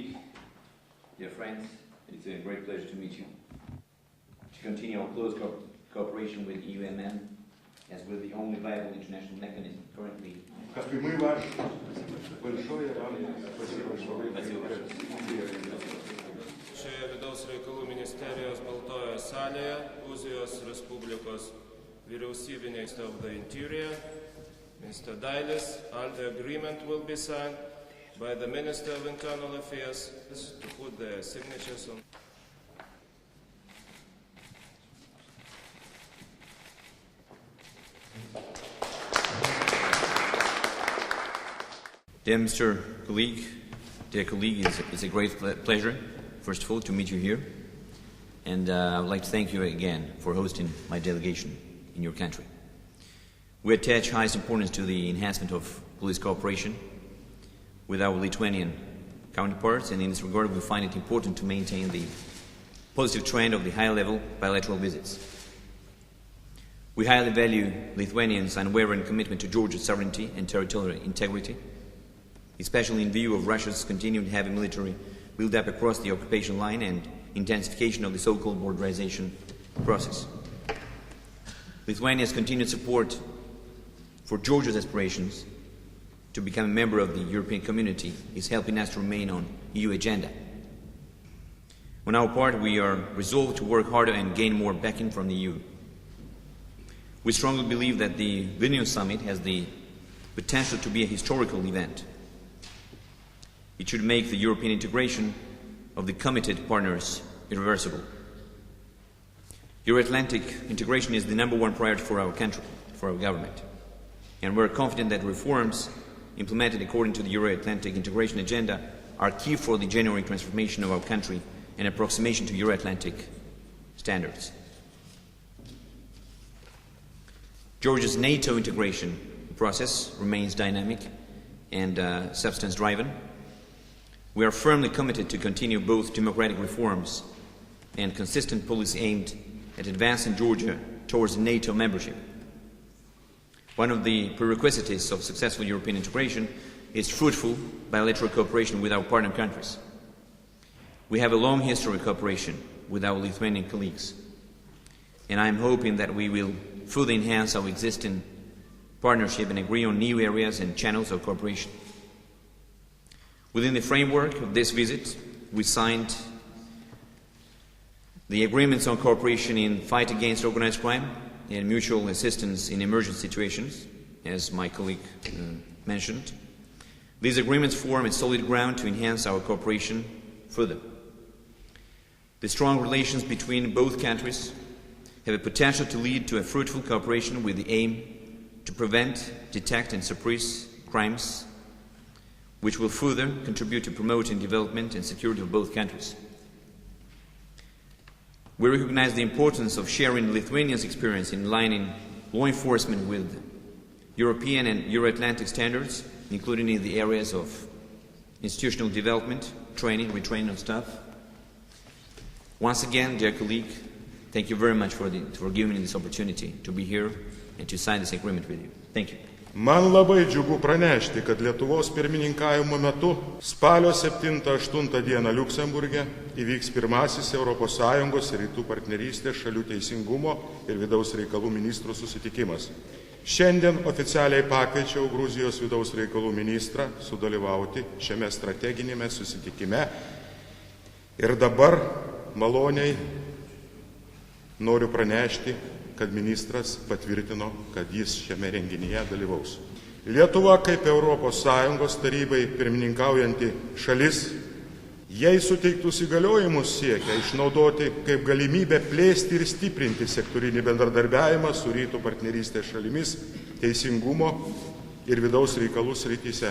colleague, dear friends, it's a great pleasure to meet you. To continue our close cooperation with EUMM, as we're the only viable international mechanism currently. Šioje vidaus reikalų ministerijos Baltojoje salėje Gruzijos Respublikos vyriausybinės of the Interior, Mr. Da'ilis, the agreement will be signed by the Minister of Internal Affairs to put their signatures on. Dear Mr. Colleague, it's a great pleasure, first of all, to meet you here. And I would like to thank you again for hosting my delegation in your country. We attach highest importance to the enhancement of police cooperation with our Lithuanian counterparts, and in this regard we find it important to maintain the positive trend of the high-level bilateral visits. We highly value Lithuanians' unwavering commitment to Georgia's sovereignty and territorial integrity, especially in view of Russia's continued heavy military build-up across the occupation line and intensification of the so-called borderization process. Lithuania's continued support for Georgia's aspirations to become a member of the European community is helping us to remain on EU agenda. On our part, we are resolved to work harder and gain more backing from the EU. We strongly believe that the Vilnius summit has the potential to be a historical event. It should make the European integration of the committed partners irreversible. Euro-Atlantic integration is the #1 priority for our country, for our government. And we're confident that reforms implemented according to the Euro-Atlantic integration agenda are key for the genuine transformation of our country and approximation to Euro-Atlantic standards. Georgia's NATO integration process remains dynamic and substance-driven. We are firmly committed to continue both democratic reforms and consistent policy aimed at advancing Georgia towards NATO membership. One of the prerequisites of successful European integration is fruitful bilateral cooperation with our partner countries. We have a long history of cooperation with our Lithuanian colleagues, and I am hoping that we will further enhance our existing partnership and agree on new areas and channels of cooperation. Within the framework of this visit, we signed the agreements on cooperation in fight against organized crime and mutual assistance in emergency situations, as my colleague mentioned. These agreements form a solid ground to enhance our cooperation further. The strong relations between both countries have a potential to lead to a fruitful cooperation with the aim to prevent, detect and suppress crimes, which will further contribute to promoting development and security of both countries. We recognize the importance of sharing Lithuania's experience in aligning law enforcement with European and Euro-Atlantic standards, including in the areas of institutional development, training, retraining of staff. Once again, dear colleague, thank you very much for giving me this opportunity to be here and to sign this agreement with you. Thank you. Man labai džiugu pranešti, kad Lietuvos pirmininkavimo metu spalio 7-8 dieną Liuksemburge įvyks pirmasis ES ir rytų partnerystės šalių teisingumo ir vidaus reikalų ministrų susitikimas. Šiandien oficialiai pakviečiau Gruzijos vidaus reikalų ministrą sudalyvauti šiame strateginėme susitikime ir dabar maloniai noriu pranešti, kad ministras patvirtino, kad jis šiame renginyje dalyvaus. Lietuva kaip ES tarybai pirmininkaujanti šalis, jai suteiktus įgaliojimus siekia išnaudoti kaip galimybę plėsti ir stiprinti sektorinį bendradarbiavimą su rytų partnerystės šalimis teisingumo ir vidaus reikalų srityse.